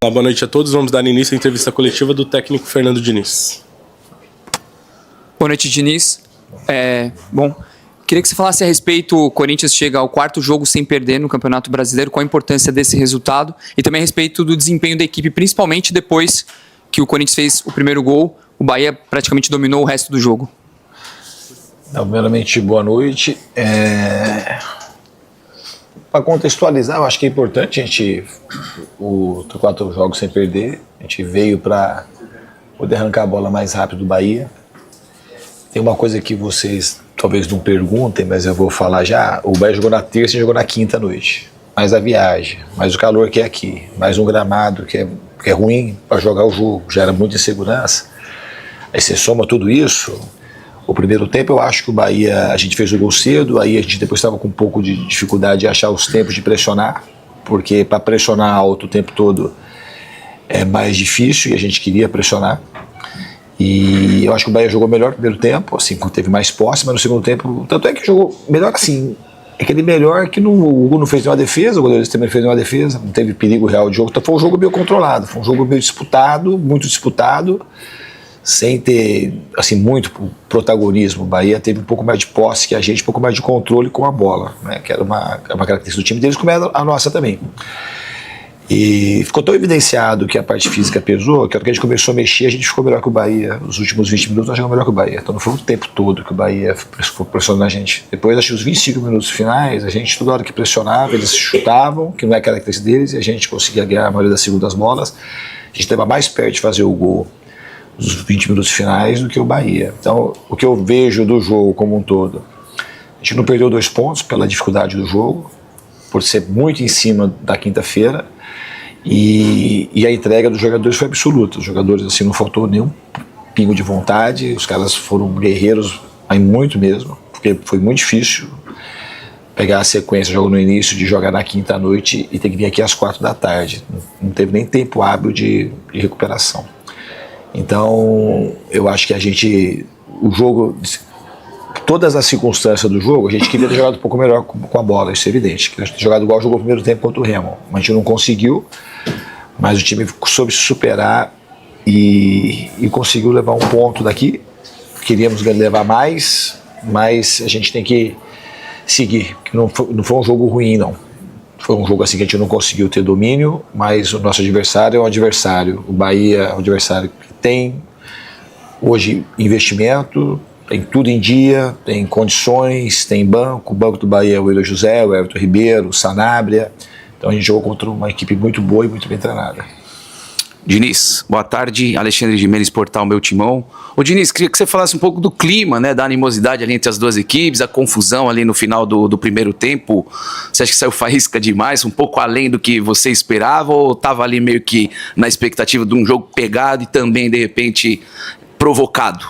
Boa noite a todos. Vamos dar início à entrevista coletiva do técnico Fernando Diniz. Boa noite, Diniz. Queria que você falasse a respeito, o Corinthians chega ao 4º jogo sem perder no Campeonato Brasileiro, qual a importância desse resultado e também a respeito do desempenho da equipe, principalmente depois que o Corinthians fez o primeiro gol, o Bahia praticamente dominou o resto do jogo. Primeiramente, boa noite. Para contextualizar, eu acho que é importante a gente, o 4 jogos sem perder, a gente veio para poder arrancar a bola mais rápido do Bahia. Tem uma coisa que vocês talvez não perguntem, mas eu vou falar já. O Bahia jogou na terça e jogou na quinta noite. Mais a viagem, mais o calor que é aqui, mais um gramado que é ruim para jogar o jogo, gera muita insegurança. Aí você soma tudo isso. O primeiro tempo eu acho que o Bahia, a gente fez o gol cedo, aí a gente depois estava com um pouco de dificuldade de achar os tempos de pressionar, porque para pressionar alto o tempo todo é mais difícil e a gente queria pressionar. E eu acho que o Bahia jogou melhor no primeiro tempo, assim, teve mais posse, mas no segundo tempo, tanto é que jogou melhor assim, aquele melhor que o Hugo não fez nenhuma defesa, o goleiro também fez nenhuma defesa, não teve perigo real de jogo, então foi um jogo meio controlado, foi um jogo meio disputado, muito disputado, sem ter, assim, muito protagonismo. O Bahia teve um pouco mais de posse que a gente, um pouco mais de controle com a bola, né, que era uma característica do time deles, como é a nossa também. E ficou tão evidenciado que a parte física pesou, que a hora que a gente começou a mexer, a gente ficou melhor que o Bahia. Os últimos 20 minutos nós jogamos melhor que o Bahia. Então não foi o tempo todo que o Bahia foi pressionando a gente. Depois, acho que os 25 minutos finais, a gente, toda hora que pressionava, eles chutavam, que não é característica deles, e a gente conseguia ganhar a maioria das segundas bolas. A gente estava mais perto de fazer o gol nos 20 minutos finais do que o Bahia. Então, o que eu vejo do jogo como um todo, a gente não perdeu 2 pontos pela dificuldade do jogo, por ser muito em cima da quinta-feira, e a entrega dos jogadores foi absoluta. Os jogadores, assim, não faltou nenhum pingo de vontade, os caras foram guerreiros, aí muito mesmo, porque foi muito difícil pegar a sequência, jogo no início, de jogar na quinta à noite e ter que vir aqui às 4 da tarde. Não teve nem tempo hábil de recuperação. Então, eu acho que o jogo, todas as circunstâncias do jogo, a gente queria ter jogado um pouco melhor com a bola, isso é evidente. Queria ter jogado igual jogou o primeiro tempo contra o Remo. A gente não conseguiu, mas o time soube se superar e conseguiu levar um ponto daqui. Queríamos levar mais, mas a gente tem que seguir, porque não foi um jogo ruim, não. Foi um jogo assim que a gente não conseguiu ter domínio, mas o nosso adversário é um adversário. O Bahia é um adversário que tem hoje investimento, tem tudo em dia, tem condições, tem banco. O banco do Bahia é o Willian José, o Everton Ribeiro, o Sanabria. Então a gente jogou contra uma equipe muito boa e muito bem treinada. Diniz, boa tarde. Alexandre Gimenez, Portal Meu Timão. Ô Diniz, queria que você falasse um pouco do clima, né, da animosidade ali entre as duas equipes, a confusão ali no final do primeiro tempo. Você acha que saiu faísca demais, um pouco além do que você esperava, ou estava ali meio que na expectativa de um jogo pegado e também, de repente, provocado?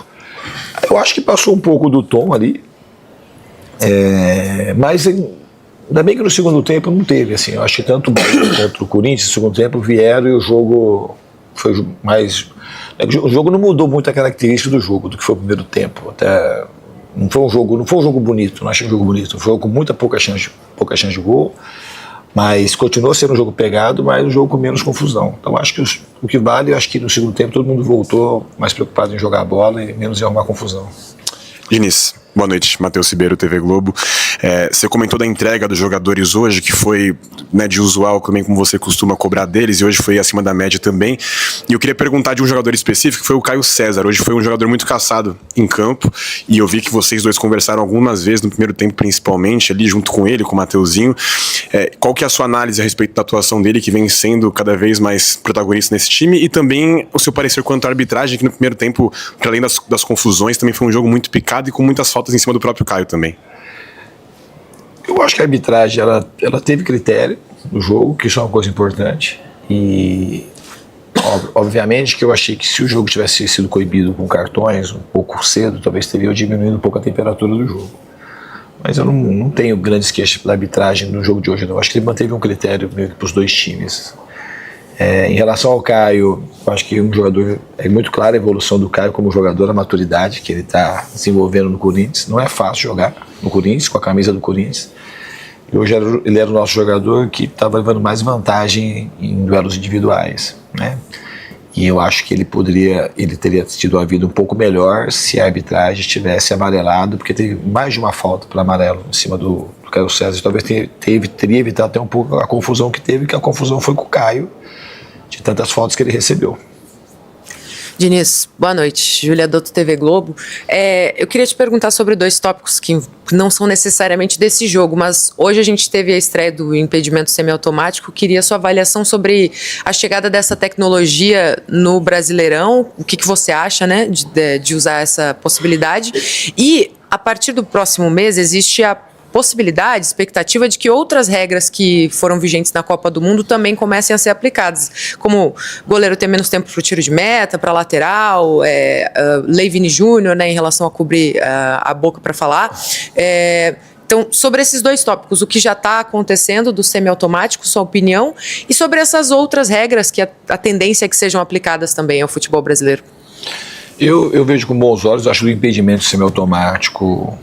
Eu acho que passou um pouco do tom ali, mas ainda bem que no segundo tempo não teve, assim. Eu acho que tanto o Bahia quanto o Corinthians no segundo tempo vieram e o jogo foi mais... O jogo não mudou muito a característica do jogo, do que foi o primeiro tempo. Até não foi um jogo bonito, não achei um jogo bonito. Foi um jogo com pouca chance de gol, mas continuou sendo um jogo pegado, mas um jogo com menos confusão. Então acho que o que vale, eu acho que no segundo tempo todo mundo voltou mais preocupado em jogar a bola e menos em arrumar confusão. Diniz, boa noite, Matheus Ribeiro, TV Globo. Você comentou da entrega dos jogadores hoje, que foi, né, de usual também, como você costuma cobrar deles, e hoje foi acima da média também. E eu queria perguntar de um jogador específico, que foi o Caio César. Hoje foi um jogador muito caçado em campo, e eu vi que vocês dois conversaram algumas vezes no primeiro tempo, principalmente, ali junto com ele, com o Mateuzinho. Qual que é a sua análise a respeito da atuação dele, que vem sendo cada vez mais protagonista nesse time, e também o seu parecer quanto à arbitragem, que no primeiro tempo, para além das confusões, também foi um jogo muito picado e com muitas faltas em cima do próprio Caio também? Eu acho que a arbitragem ela teve critério no jogo, que isso é uma coisa importante, e obviamente que eu achei que se o jogo tivesse sido coibido com cartões um pouco cedo, talvez teria diminuído um pouco a temperatura do jogo. Mas eu não tenho grandes queixas pela arbitragem no jogo de hoje, não. Eu acho que ele manteve um critério meio que para os dois times. Em relação ao Caio, eu acho que um jogador, é muito clara a evolução do Caio como jogador, a maturidade que ele está desenvolvendo no Corinthians. Não é fácil jogar no Corinthians, com a camisa do Corinthians. E hoje ele era o nosso jogador que estava levando mais vantagem em duelos individuais, né? E eu acho que ele teria tido uma vida um pouco melhor se a arbitragem tivesse amarelado, porque teve mais de uma falta para amarelo em cima do Caio César. Talvez teria evitado até um pouco a confusão que teve, que a confusão foi com o Caio, de tantas faltas que ele recebeu. Diniz, boa noite. Júlia Dotto, TV Globo. Eu queria te perguntar sobre 2 tópicos que não são necessariamente desse jogo, mas hoje a gente teve a estreia do impedimento semiautomático. Queria sua avaliação sobre a chegada dessa tecnologia no Brasileirão. O que você acha, né, de usar essa possibilidade? E, a partir do próximo mês, existe a possibilidade, expectativa de que outras regras que foram vigentes na Copa do Mundo também comecem a ser aplicadas, como goleiro ter menos tempo para o tiro de meta, para lateral, Lei Vini Júnior, né, em relação a cobrir a boca para falar. Então, sobre esses 2 tópicos, o que já está acontecendo do semiautomático, sua opinião, e sobre essas outras regras que a tendência é que sejam aplicadas também ao futebol brasileiro. Eu vejo com bons olhos, acho que o impedimento semiautomático,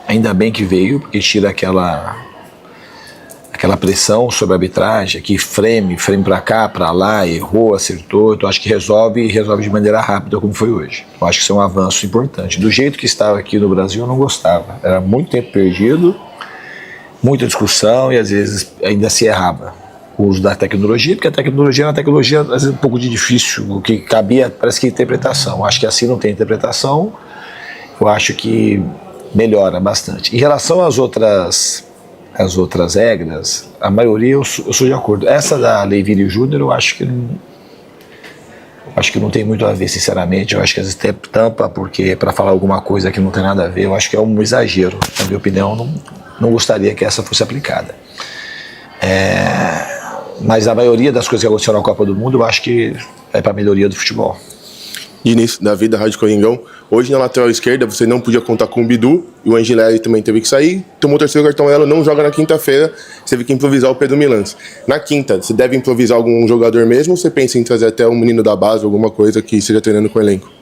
ainda bem que veio, porque tira aquela pressão sobre a arbitragem, que frame para cá, para lá, errou, acertou. Então acho que resolve de maneira rápida, como foi hoje. Eu acho que isso é um avanço importante. Do jeito que estava aqui no Brasil, eu não gostava. Era muito tempo perdido, muita discussão e às vezes ainda se errava o uso da tecnologia, porque a tecnologia é uma tecnologia às vezes um pouco difícil, o que cabia parece que interpretação. Eu acho que assim não tem interpretação. Eu acho que melhora bastante. Em relação às outras regras, a maioria eu sou de acordo. Essa da Lei Vini Júnior, eu acho que não tem muito a ver, sinceramente. Eu acho que às vezes tampa, porque para falar alguma coisa que não tem nada a ver, eu acho que é um exagero. Na minha opinião, não gostaria que essa fosse aplicada. Mas a maioria das coisas que aconteceram na Copa do Mundo, eu acho que é para a melhoria do futebol. Diniz, Davi da Rádio Coringão. Hoje na lateral esquerda você não podia contar com o Bidu e o Angelelli também teve que sair. Tomou o 3º cartão amarelo, não joga na quinta-feira. Você teve que improvisar o Pedro Milans. Na quinta, você deve improvisar algum jogador mesmo ou você pensa em trazer até um menino da base, alguma coisa que esteja treinando com o elenco?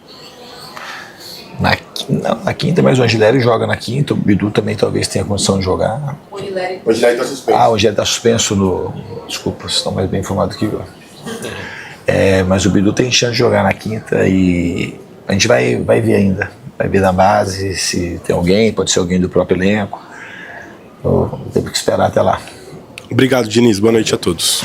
Na quinta, mas o Angelelli joga na quinta. O Bidu também talvez tenha condição de jogar. O Angelelli está suspenso. O Angelelli está suspenso no... Desculpa, vocês estão mais bem informados que eu. Mas o Bidu tem chance de jogar na quinta e a gente vai ver ainda. Vai ver na base se tem alguém, pode ser alguém do próprio elenco. Temos que esperar até lá. Obrigado, Diniz. Boa noite a todos.